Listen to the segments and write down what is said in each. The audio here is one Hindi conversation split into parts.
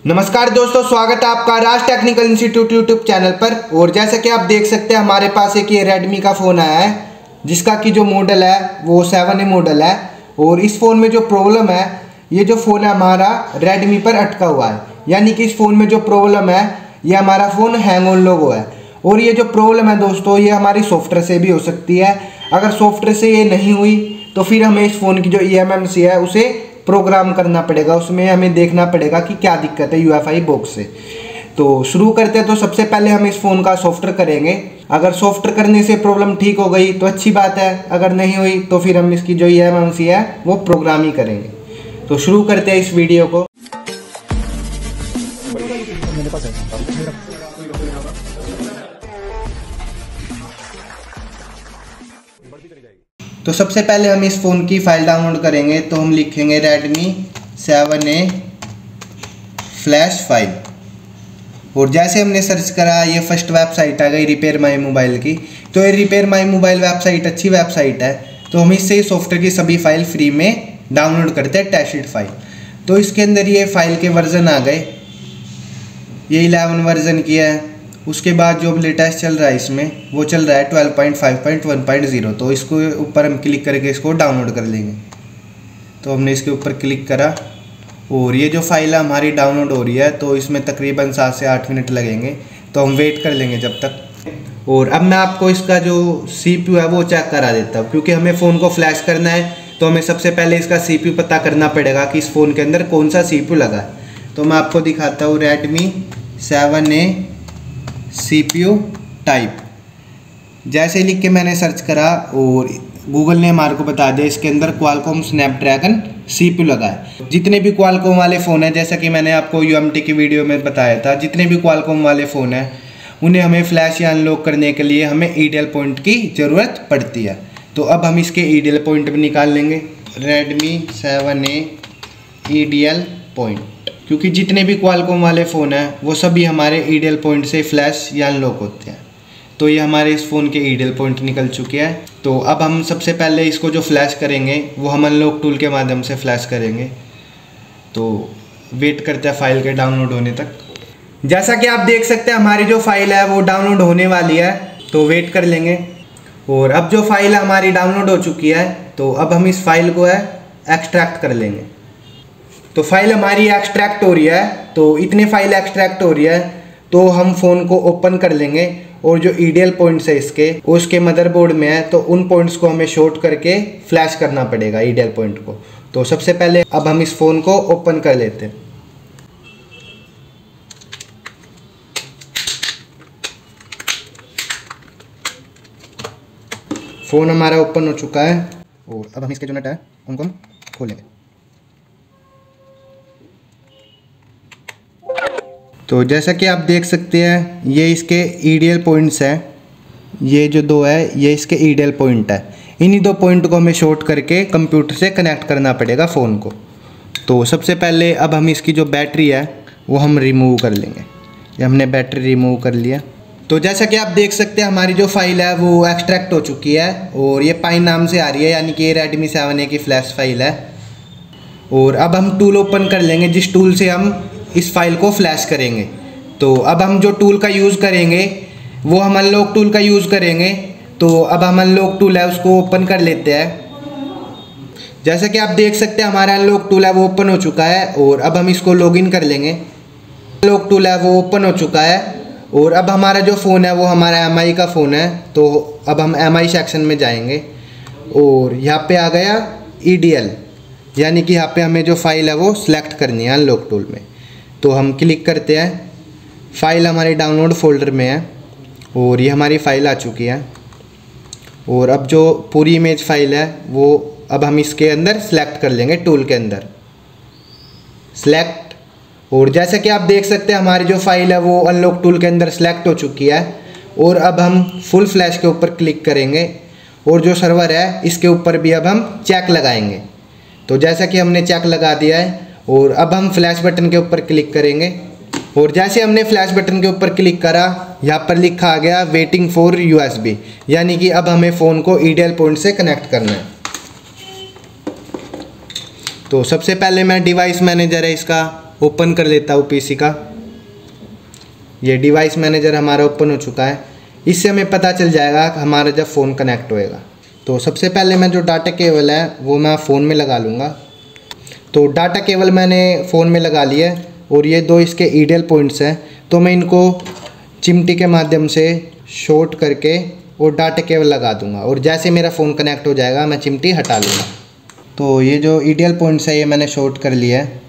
नमस्कार दोस्तों, स्वागत है आपका राज टेक्निकल इंस्टीट्यूट यूट्यूब चैनल पर। और जैसा कि आप देख सकते हैं हमारे पास एक ये रेडमी का फ़ोन आया है जिसका कि जो मॉडल है वो 7A मॉडल है। और इस फ़ोन में जो प्रॉब्लम है, ये जो फ़ोन है हमारा रेडमी पर अटका हुआ है, यानी कि इस फ़ोन में जो प्रॉब्लम है ये हमारा फ़ोन हैंग ऑन लोगो है। और ये जो प्रॉब्लम है दोस्तों ये हमारी सॉफ्टवेयर से भी हो सकती है। अगर सॉफ्टवेयर से ये नहीं हुई तो फिर हमें इस फ़ोन की जो eMMC है उसे प्रोग्राम करना पड़ेगा, उसमें हमें देखना पड़ेगा कि क्या दिक्कत है UEFI बॉक्स से। तो शुरू करते हैं। तो सबसे पहले हम इस फ़ोन का सॉफ्टवेयर करेंगे। अगर सॉफ्टवेयर करने से प्रॉब्लम ठीक हो गई तो अच्छी बात है, अगर नहीं हुई तो फिर हम इसकी जो eMMC है वो प्रोग्राम ही करेंगे। तो शुरू करते हैं इस वीडियो को। तो सबसे पहले हम इस फ़ोन की फ़ाइल डाउनलोड करेंगे। तो हम लिखेंगे Redmi 7A फ्लैश फाइल। और जैसे हमने सर्च करा ये फर्स्ट वेबसाइट आ गई रिपेयर माई मोबाइल की। तो ये रिपेयर माई मोबाइल वेबसाइट अच्छी वेबसाइट है। तो हम इससे ही सॉफ्टवेयर की सभी फाइल फ्री में डाउनलोड करते हैं, टेस्टेड फाइल। तो इसके अंदर ये फाइल के वर्जन आ गए, ये 11 वर्जन की है। उसके बाद जो लेटेस्ट चल रहा है इसमें वो चल रहा है 12.5.1.0। तो इसको ऊपर हम क्लिक करके इसको डाउनलोड कर लेंगे। तो हमने इसके ऊपर क्लिक करा और ये जो फाइल है हमारी डाउनलोड हो रही है। तो इसमें तकरीबन 7 से 8 मिनट लगेंगे, तो हम वेट कर लेंगे जब तक। और अब मैं आपको इसका जो CPU है वो चेक करा देता हूँ, क्योंकि हमें फ़ोन को फ्लैश करना है तो हमें सबसे पहले इसका CPU पता करना पड़ेगा कि इस फ़ोन के अंदर कौन सा CPU लगा है। तो मैं आपको दिखाता हूँ Redmi 7A CPU टाइप। जैसे लिख के मैंने सर्च करा और गूगल ने हमारे को बता दिया इसके अंदर Qualcomm Snapdragon CPU लगा है। जितने भी Qualcomm वाले फ़ोन हैं, जैसा कि मैंने आपको UMT की वीडियो में बताया था, जितने भी Qualcomm वाले फ़ोन हैं उन्हें हमें फ्लैश या अनलॉक करने के लिए हमें EDL पॉइंट की ज़रूरत पड़ती है। तो अब हम इसके EDL पॉइंट भी निकाल लेंगे। Redmi 7A EDL पॉइंट, क्योंकि जितने भी Qualcomm वाले फ़ोन हैं वो सभी हमारे EDL पॉइंट से फ्लैश या अनलॉक होते हैं। तो ये हमारे इस फ़ोन के EDL पॉइंट निकल चुके हैं। तो अब हम सबसे पहले इसको जो फ्लैश करेंगे वो हम अनलॉक टूल के माध्यम से फ्लैश करेंगे। तो वेट करते हैं फाइल के डाउनलोड होने तक। जैसा कि आप देख सकते हैं हमारी जो फाइल है वो डाउनलोड होने वाली है, तो वेट कर लेंगे। और अब जो फाइल हमारी डाउनलोड हो चुकी है तो अब हम इस फाइल को है एक्सट्रैक्ट कर लेंगे। तो फाइल हमारी एक्सट्रैक्ट हो रही है। तो इतने फाइल एक्सट्रैक्ट हो रही है तो हम फ़ोन को ओपन कर लेंगे और जो EDL पॉइंट्स है इसके उसके मदरबोर्ड में है, तो उन पॉइंट्स को हमें शॉर्ट करके फ्लैश करना पड़ेगा EDL पॉइंट को। तो सबसे पहले अब हम इस फ़ोन को ओपन कर लेते हैं। फ़ोन हमारा ओपन हो चुका है और अब हम इसके जो नट है उनको हम खोलेंगे। तो जैसा कि आप देख सकते हैं ये इसके EDL पॉइंट्स हैं, ये जो दो है ये इसके EDL पॉइंट है। इन्हीं दो पॉइंट को हमें शॉर्ट करके कंप्यूटर से कनेक्ट करना पड़ेगा फ़ोन को। तो सबसे पहले अब हम इसकी जो बैटरी है वो हम रिमूव कर लेंगे। ये हमने बैटरी रिमूव कर लिया। तो जैसा कि आप देख सकते हैं हमारी जो फाइल है वो एक्सट्रैक्ट हो चुकी है और ये पाइन नाम से आ रही है, यानी कि ये Redmi 7A की फ्लैश फाइल है। और अब हम टूल ओपन कर लेंगे जिस टूल से हम इस फाइल को फ्लैश करेंगे। तो अब हम जो टूल का यूज़ करेंगे वो हम अनलॉक टूल का यूज़ करेंगे। तो अब हम अनलॉक टूल है उसको ओपन कर लेते हैं। जैसा कि आप देख सकते हैं हमारा अनलॉक टूल है वो ओपन हो चुका है और अब हम इसको लॉगिन कर लेंगे। अनलॉक टूल है वो ओपन हो चुका है और अब हमारा जो फ़ोन है वो हमारा MI का फ़ोन है। तो अब हम MI सेक्शन में जाएंगे और यहाँ पे आ गया EDL, यानी कि यहाँ पे हमें जो फाइल है वो सिलेक्ट करनी है अनलॉक टूल में। तो हम क्लिक करते हैं, फ़ाइल हमारे डाउनलोड फोल्डर में है और ये हमारी फ़ाइल आ चुकी है। और अब जो पूरी इमेज फ़ाइल है वो अब हम इसके अंदर सेलेक्ट कर लेंगे, टूल के अंदर सेलेक्ट। और जैसे कि आप देख सकते हैं हमारी जो फाइल है वो अनलॉक टूल के अंदर सेलेक्ट हो चुकी है। और अब हम फुल फ्लैश के ऊपर क्लिक करेंगे और जो सर्वर है इसके ऊपर भी अब हम चेक लगाएंगे। तो जैसा कि हमने चेक लगा दिया है और अब हम फ्लैश बटन के ऊपर क्लिक करेंगे। और जैसे हमने फ्लैश बटन के ऊपर क्लिक करा यहाँ पर लिखा आ गया वेटिंग फॉर USB, यानी कि अब हमें फ़ोन को EDL पॉइंट से कनेक्ट करना है। तो सबसे पहले मैं डिवाइस मैनेजर है इसका ओपन कर लेता हूँ पीसी का। ये डिवाइस मैनेजर हमारा ओपन हो चुका है। इससे हमें पता चल जाएगा हमारा जब फ़ोन कनेक्ट होएगा। तो सबसे पहले मैं जो डाटा केबल है वो मैं फ़ोन में लगा लूँगा। तो डाटा केबल मैंने फ़ोन में लगा लिया है और ये दो इसके ईडियल पॉइंट्स हैं, तो मैं इनको चिमटी के माध्यम से शॉर्ट करके और डाटा केबल लगा दूंगा और जैसे मेरा फ़ोन कनेक्ट हो जाएगा मैं चिमटी हटा लूँगा। तो ये जो ईडियल पॉइंट्स है ये मैंने शॉर्ट कर लिया है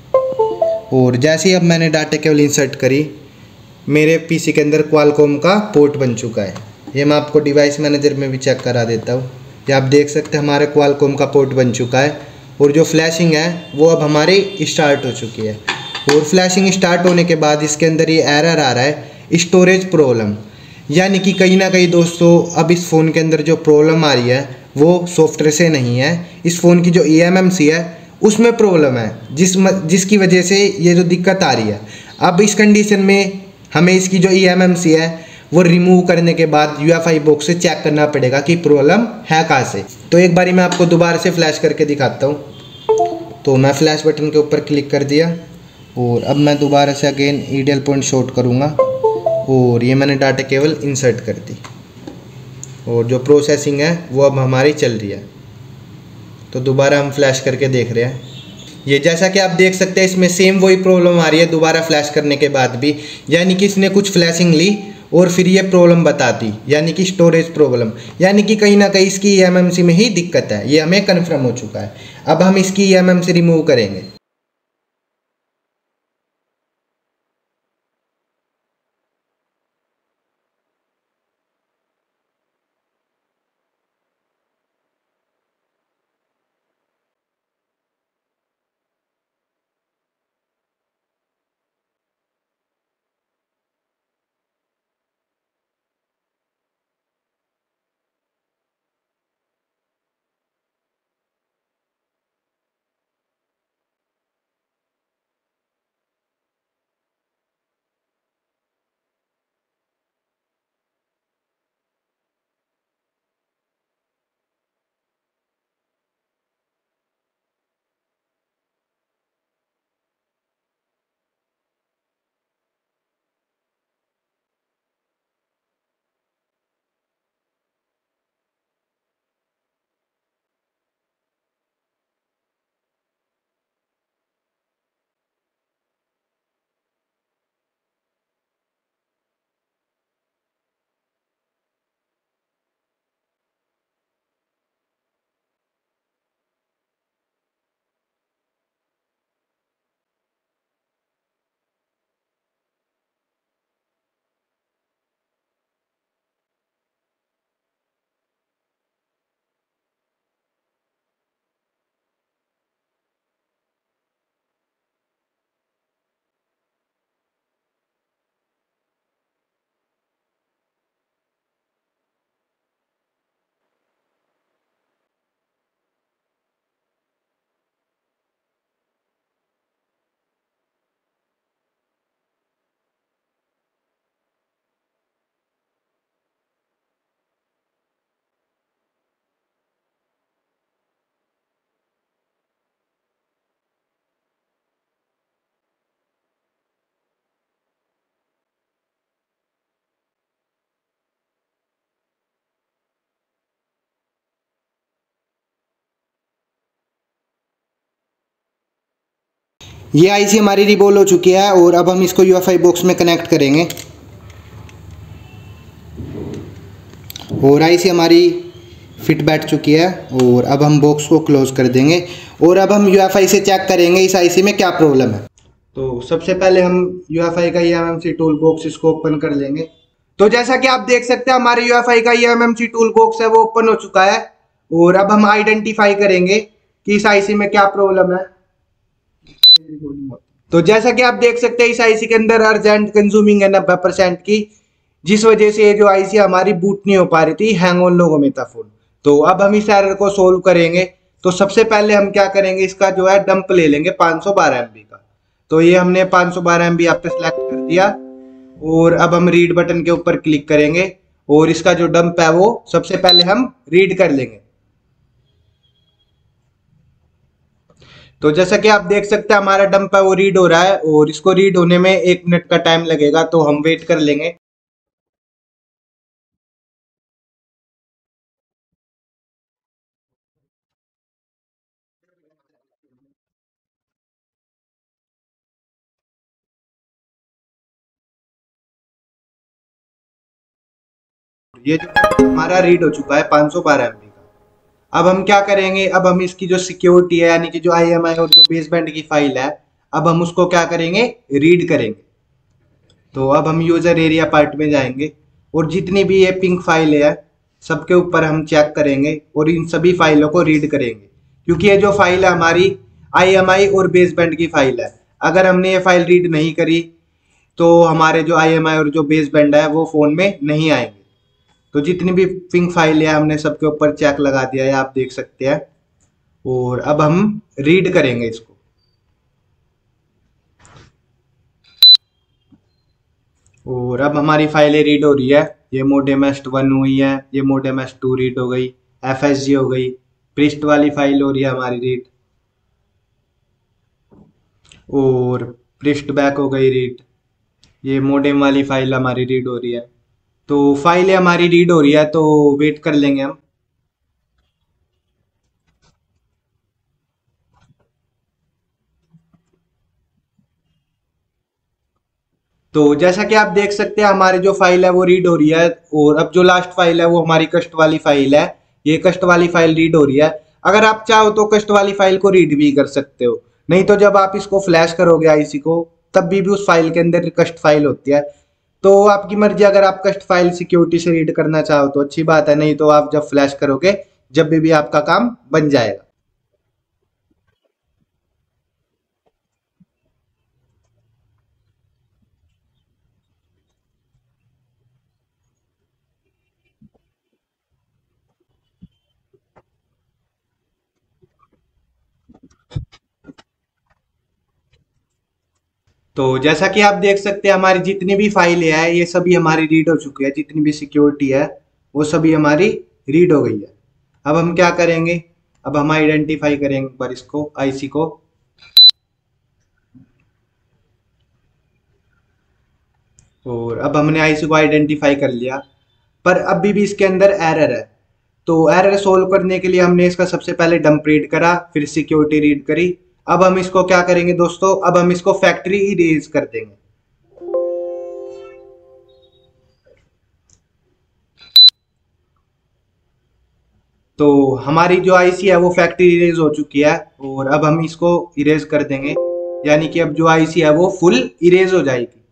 और जैसे ही अब मैंने डाटा केबल इंसर्ट करी, मेरे पीसी के अंदर क्वालकॉम का पोर्ट बन चुका है। ये मैं आपको डिवाइस मैनेजर में भी चेक करा देता हूँ। ये आप देख सकते हैं हमारे क्वालकॉम का पोर्ट बन चुका है और जो फ्लैशिंग है वो अब हमारी स्टार्ट हो चुकी है। और फ्लैशिंग स्टार्ट होने के बाद इसके अंदर ये एरर आ रहा है स्टोरेज प्रॉब्लम, यानी कि कहीं ना कहीं दोस्तों अब इस फ़ोन के अंदर जो प्रॉब्लम आ रही है वो सॉफ्टवेयर से नहीं है, इस फ़ोन की जो eMMC है उसमें प्रॉब्लम है, जिसकी वजह से ये जो दिक्कत आ रही है। अब इस कंडीशन में हमें इसकी जो eMMC है वो रिमूव करने के बाद UEFI बॉक्स से चेक करना पड़ेगा कि प्रॉब्लम है कहाँ से। तो एक बारी मैं आपको दोबारा से फ्लैश करके दिखाता हूँ। तो मैं फ्लैश बटन के ऊपर क्लिक कर दिया और अब मैं दोबारा से अगेन ईडियल पॉइंट शॉर्ट करूँगा और ये मैंने डाटा केबल इंसर्ट कर दी और जो प्रोसेसिंग है वो अब हमारी चल रही है। तो दोबारा हम फ्लैश करके देख रहे हैं। ये जैसा कि आप देख सकते हैं इसमें सेम वही प्रॉब्लम आ रही है दोबारा फ्लैश करने के बाद भी, यानी कि इसने कुछ फ्लैशिंग ली और फिर ये प्रॉब्लम बताती, यानी कि स्टोरेज प्रॉब्लम, यानी कि कहीं ना कहीं इसकी eMMC में ही दिक्कत है। ये हमें कन्फर्म हो चुका है। अब हम इसकी eMMC रिमूव करेंगे। ये आईसी हमारी रिबॉल हो चुकी है और अब हम इसको UEFI बॉक्स में कनेक्ट करेंगे और आईसी हमारी फिट बैठ चुकी है और अब हम बॉक्स को क्लोज कर देंगे और अब हम UEFI से चेक करेंगे इस आईसी में क्या प्रॉब्लम है। तो सबसे पहले हम UEFI का eMMC टूल बॉक्स इसको ओपन कर लेंगे। तो जैसा कि आप देख सकते हैं हमारे UEFI का eMMC टूल बॉक्स है वो ओपन हो चुका है और अब हम आइडेंटिफाई करेंगे कि इस आईसी में क्या प्रॉब्लम है। तो जैसा कि आप देख सकते हैं इस आईसी के अंदर अर्जेंट कंज्यूमिंग है 90% की, जिस वजह से ये जो आईसी हमारी बूट नहीं हो पा रही थी, हैंग ऑन लोगों में था फोन। तो अब हम इस एरर को सोल्व करेंगे। तो सबसे पहले हम क्या करेंगे, इसका जो है डंप ले लेंगे 512 MB का। तो ये हमने 512 MB आप पे सिलेक्ट कर दिया और अब हम रीड बटन के ऊपर क्लिक करेंगे और इसका जो डंप है वो सबसे पहले हम रीड कर लेंगे। तो जैसा कि आप देख सकते हैं हमारा डंप है वो रीड हो रहा है, और इसको रीड होने में 1 मिनट का टाइम लगेगा, तो हम वेट कर लेंगे। ये जो हमारा रीड हो चुका है 512 MB का। अब हम क्या करेंगे, अब हम इसकी जो सिक्योरिटी है यानी कि जो IMI और जो बेसबैंड की फाइल है, अब हम उसको क्या करेंगे, रीड करेंगे। तो अब हम यूजर एरिया पार्ट में जाएंगे, और जितनी भी ये पिंक फाइल है सबके ऊपर हम चेक करेंगे और इन सभी फाइलों को रीड करेंगे, क्योंकि ये जो फाइल है हमारी IMI और बेसबैंड की फाइल है। अगर हमने ये फाइल रीड नहीं करी तो हमारे जो IMI और जो बेसबैंड है वो फोन में नहीं आएंगे। तो जितनी भी पिंक फाइल है हमने सबके ऊपर चेक लगा दिया है, आप देख सकते हैं। और अब हम रीड करेंगे इसको। और अब हमारी फाइलें रीड हो रही है। ये मोडेम एस्ट 1 हुई है, ये मोडेम एस्ट 2 रीड हो गई, FSG हो गई, प्रिस्ट वाली फाइल हो रही है हमारी रीड, और प्रिस्ट बैक हो गई रीड। ये मोडेम वाली फाइल हमारी रीड हो रही है। तो फाइलें हमारी रीड हो रही है, तो वेट कर लेंगे हम। तो जैसा कि आप देख सकते हैं हमारी जो फाइल है वो रीड हो रही है, और अब जो लास्ट फाइल है वो हमारी कस्ट वाली फाइल है। ये कस्ट वाली फाइल रीड हो रही है। अगर आप चाहो तो कस्ट वाली फाइल को रीड भी कर सकते हो, नहीं तो जब आप इसको फ्लैश करोगे आईसी को, तब भी उस फाइल के अंदर कस्ट फाइल होती है। तो आपकी मर्जी, अगर आप कस्ट फाइल सिक्योरिटी से रीड करना चाहो तो अच्छी बात है, नहीं तो आप जब फ्लैश करोगे जब भी आपका काम बन जाएगा। तो जैसा कि आप देख सकते हैं हमारी जितनी भी फाइलें हैं ये सभी हमारी रीड हो चुकी है, जितनी भी सिक्योरिटी है वो सभी हमारी रीड हो गई है। अब हम क्या करेंगे, अब हम आइडेंटिफाई करेंगे एक बार इसको, आईसी को। और अब हमने आईसी को आइडेंटिफाई कर लिया, पर अभी भी इसके अंदर एरर है। तो एरर सोल्व करने के लिए हमने इसका सबसे पहले डंप रीड करा, फिर सिक्योरिटी रीड करी। अब हम इसको क्या करेंगे दोस्तों, अब हम इसको फैक्ट्री इरेज कर देंगे। तो हमारी जो आईसी है वो फैक्ट्री इरेज हो चुकी है, और अब हम इसको इरेज कर देंगे, यानी कि अब जो आईसी है वो फुल इरेज हो जाएगी।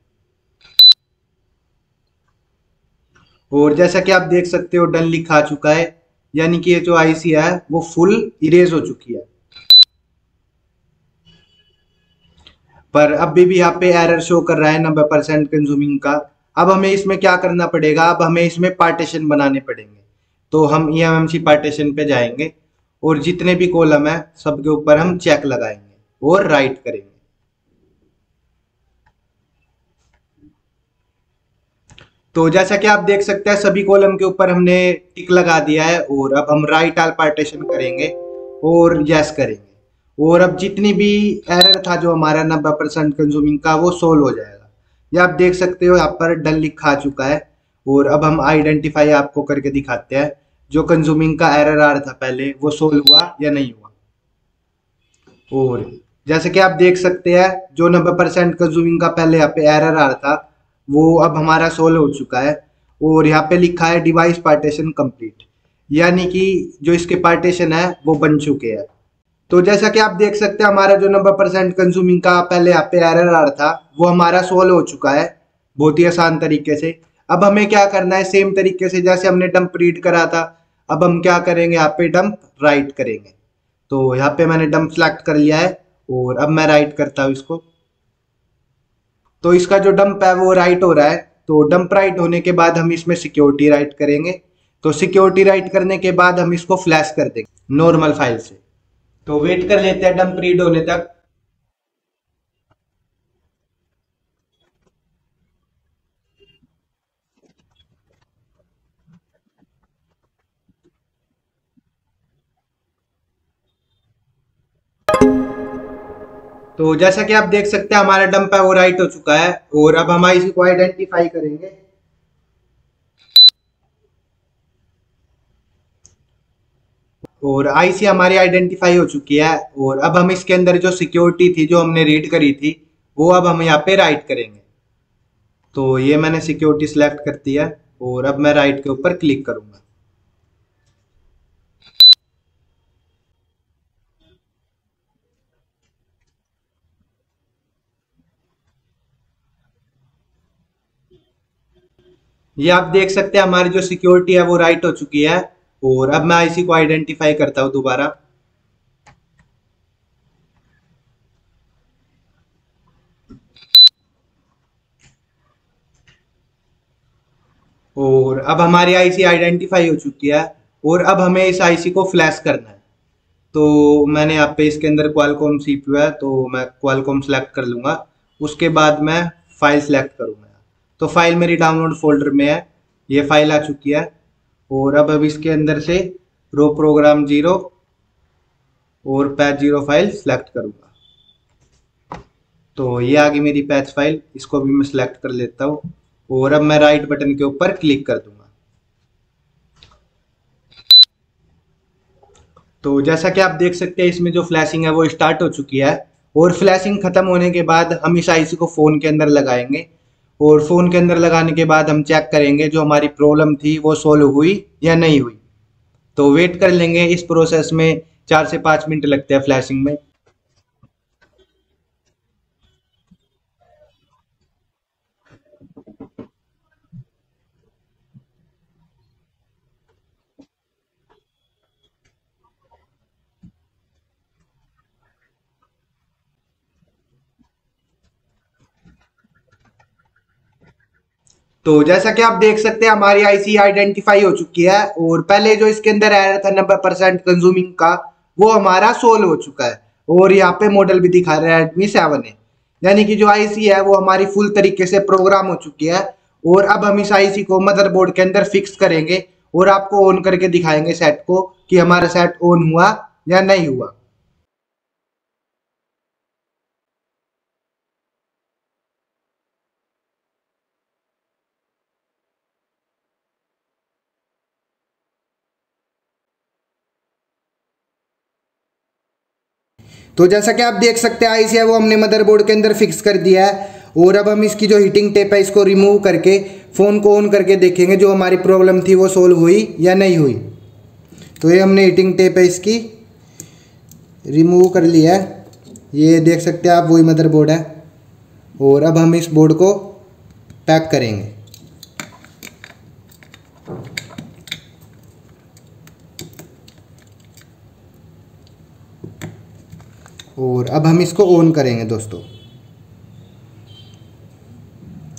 और जैसा कि आप देख सकते हो डन लिखा आ चुका है, यानी कि ये जो आईसी है वो फुल इरेज हो चुकी है। पर अभी भी यहाँ पे एरर शो कर रहा है 90% कंज्यूमिंग का। अब हमें इसमें क्या करना पड़ेगा, अब हमें इसमें पार्टीशन बनाने पड़ेंगे। तो हम EMMC पार्टीशन पे जाएंगे, और जितने भी कॉलम है सबके ऊपर हम चेक लगाएंगे और राइट करेंगे। तो जैसा कि आप देख सकते हैं सभी कॉलम के ऊपर हमने टिक लगा दिया है, और अब हम राइट आल पार्टीशन करेंगे और यस करेंगे। और अब जितनी भी एरर था जो हमारा 90% कंज्यूमिंग का वो सोल्व हो जाएगा। ये आप देख सकते हो यहाँ पर डन लिखा आ चुका है। और अब हम आइडेंटिफाई आपको करके दिखाते हैं जो कंज्यूमिंग का एरर आ रहा था पहले वो सोल्व हुआ या नहीं हुआ। और जैसे कि आप देख सकते हैं जो 90% कंज्यूमिंग का पहले यहाँ पे एरर आ रहा था वो अब हमारा सोल्व हो चुका है। और यहाँ पे लिखा है डिवाइस पार्टीशन कंप्लीट, यानी कि जो इसके पार्टीशन है वो बन चुके हैं। तो जैसा कि आप देख सकते हैं हमारा जो 90% कंज्यूमिंग का पहले यहाँ पे एरर आ रहा था वो हमारा सोल्व हो चुका है, बहुत ही आसान तरीके से। अब हमें क्या करना है, सेम तरीके से जैसे हमने डंप रीड करा था, अब हम क्या करेंगे, यहाँ पे डंप राइट करेंगे। तो यहाँ पे मैंने डंप सेलेक्ट कर लिया है, और अब मैं राइट करता हूँ इसको। तो इसका जो डंप है वो राइट हो रहा है। तो डंप राइट होने के बाद हम इसमें सिक्योरिटी राइट करेंगे। तो सिक्योरिटी राइट करने के बाद हम इसको फ्लैश कर देंगे नॉर्मल फाइल से। तो वेट कर लेते हैं डंप रीड होने तक। तो जैसा कि आप देख सकते हैं हमारा डंप है वो राइट हो चुका है, और अब हम इसी को आइडेंटिफाई करेंगे। और आईसी हमारी आइडेंटिफाई हो चुकी है, और अब हम इसके अंदर जो सिक्योरिटी थी जो हमने रीड करी थी वो अब हम यहाँ पे राइट करेंगे। तो ये मैंने सिक्योरिटी सिलेक्ट कर दिया, और अब मैं राइट के ऊपर क्लिक करूंगा। ये आप देख सकते हैं हमारी जो सिक्योरिटी है वो राइट हो चुकी है, और अब मैं आईसी को आइडेंटिफाई करता हूँ दोबारा। और अब हमारी आईसी आइडेंटिफाई हो चुकी है, और अब हमें इस आईसी को फ्लैश करना है। तो मैंने यहाँ पे इसके अंदर क्वालकॉम सीपीयू है, तो मैं क्वालकॉम सेलेक्ट कर लूंगा। उसके बाद मैं फाइल सेलेक्ट करूंगा। तो फाइल मेरी डाउनलोड फोल्डर में है, ये फाइल आ चुकी है। और अब इसके अंदर से रो प्रोग्राम जीरो और पैच जीरो फाइल सेलेक्ट करूंगा। तो ये आ गई मेरी पैच फाइल, इसको भी मैं सिलेक्ट कर लेता हूँ, और अब मैं राइट बटन के ऊपर क्लिक कर दूंगा। तो जैसा कि आप देख सकते हैं इसमें जो फ्लैशिंग है वो स्टार्ट हो चुकी है, और फ्लैशिंग खत्म होने के बाद हम इस आईसी को फोन के अंदर लगाएंगे, और फोन के अंदर लगाने के बाद हम चेक करेंगे जो हमारी प्रॉब्लम थी वो सोल्व हुई या नहीं हुई। तो वेट कर लेंगे, इस प्रोसेस में 4 से 5 मिनट लगते हैं फ्लैशिंग में। तो जैसा कि आप देख सकते हैं हमारी आईसी आइडेंटिफाई हो चुकी है, और पहले जो इसके अंदर एरर था 90% कंज्यूमिंग का, वो हमारा सोल्व हो चुका है। और यहाँ पे मॉडल भी दिखा रहा है Redmi 7 है, यानी कि जो आईसी है वो हमारी फुल तरीके से प्रोग्राम हो चुकी है। और अब हम इस आईसी को मदरबोर्ड के अंदर फिक्स करेंगे, और आपको ऑन करके दिखाएंगे सेट को कि हमारा सेट ऑन हुआ या नहीं हुआ। तो जैसा कि आप देख सकते हैं आईसी है वो हमने मदरबोर्ड के अंदर फिक्स कर दिया है, और अब हम इसकी जो हीटिंग टेप है इसको रिमूव करके फ़ोन को ऑन करके देखेंगे जो हमारी प्रॉब्लम थी वो सोल्व हुई या नहीं हुई। तो ये हमने हीटिंग टेप है इसकी रिमूव कर लिया है, ये देख सकते हैं आप वही मदरबोर्ड है। और अब हम इस बोर्ड को पैक करेंगे। और अब हम इसको ऑन करेंगे दोस्तों।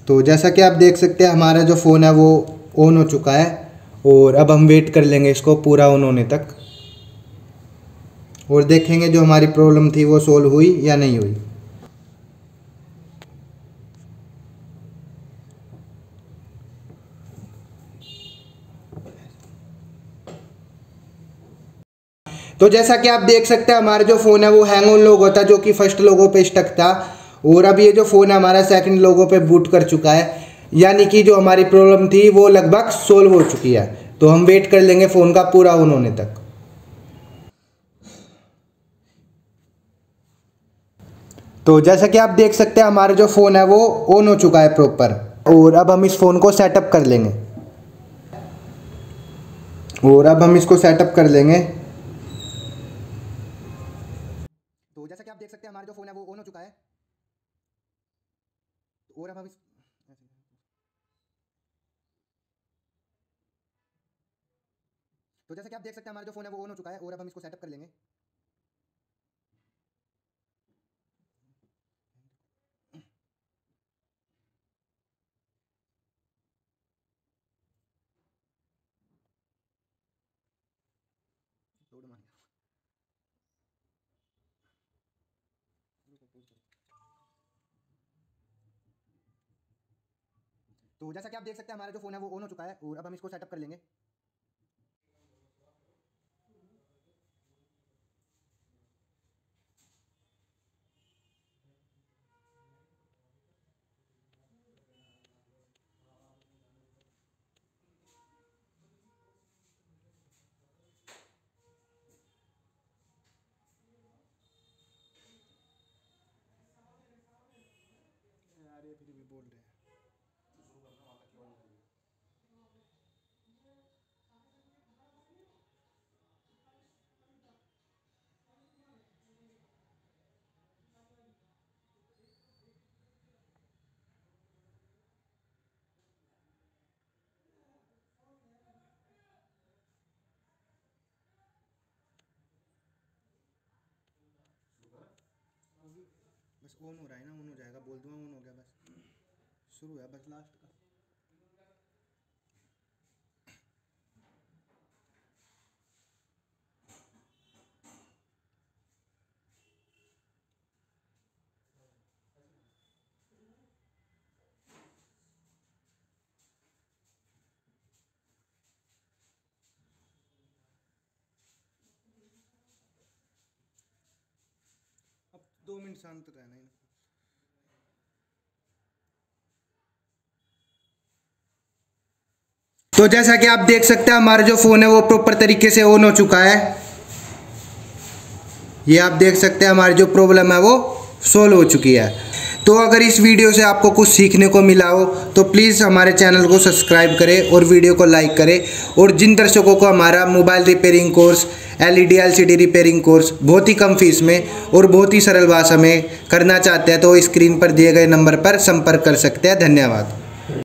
तो जैसा कि आप देख सकते हैं हमारा जो फ़ोन है वो ऑन हो चुका है, और अब हम वेट कर लेंगे इसको पूरा ऑन होने तक, और देखेंगे जो हमारी प्रॉब्लम थी वो सोल्व हुई या नहीं हुई। तो जैसा कि आप देख सकते हैं हमारा जो फ़ोन है वो हैंग ऑन लोगो था जो कि फर्स्ट लोगो पे स्टक था, और अब ये जो फ़ोन है हमारा सेकंड लोगो पे बूट कर चुका है, यानी कि जो हमारी प्रॉब्लम थी वो लगभग सोल्व हो चुकी है। तो हम वेट कर लेंगे फ़ोन का पूरा ऑन होने तक। तो जैसा कि आप देख सकते हैं हमारा जो फ़ोन है वो ऑन हो चुका है प्रॉपर, और अब हम इस फ़ोन को सेटअप कर लेंगे। और अब हम इसको सेटअप कर लेंगे। तो जैसा कि आप देख सकते हैं हमारा जो फ़ोन है वो ऑन हो चुका है, और अब हम इस तो जैसा कि आप देख सकते हैं हमारा जो फ़ोन है वो ऑन हो चुका है, और अब हम इसको सेटअप कर लेंगे। तो जैसा कि आप देख सकते हैं हमारा जो फ़ोन है वो ऑन हो चुका है, और अब हम इसको सेटअप कर लेंगे। फिर भी बोल रहे हैं। बस ऑन हो रहा है ना, ऑन हो जाएगा, बोल दूंगा ऑन हो गया, बस शुरू है, बस लास्ट का। अब 2 मिनट शांत रहना है। तो जैसा कि आप देख सकते हैं हमारा जो फ़ोन है वो प्रॉपर तरीके से ऑन हो चुका है। ये आप देख सकते हैं हमारी जो प्रॉब्लम है वो सोल्व हो चुकी है। तो अगर इस वीडियो से आपको कुछ सीखने को मिला हो तो प्लीज़ हमारे चैनल को सब्सक्राइब करें और वीडियो को लाइक करें। और जिन दर्शकों को हमारा mobile repairing course, LED LCD repairing course बहुत ही कम फीस में और बहुत ही सरल भाषा में करना चाहते हैं तो स्क्रीन पर दिए गए नंबर पर संपर्क कर सकते हैं। धन्यवाद।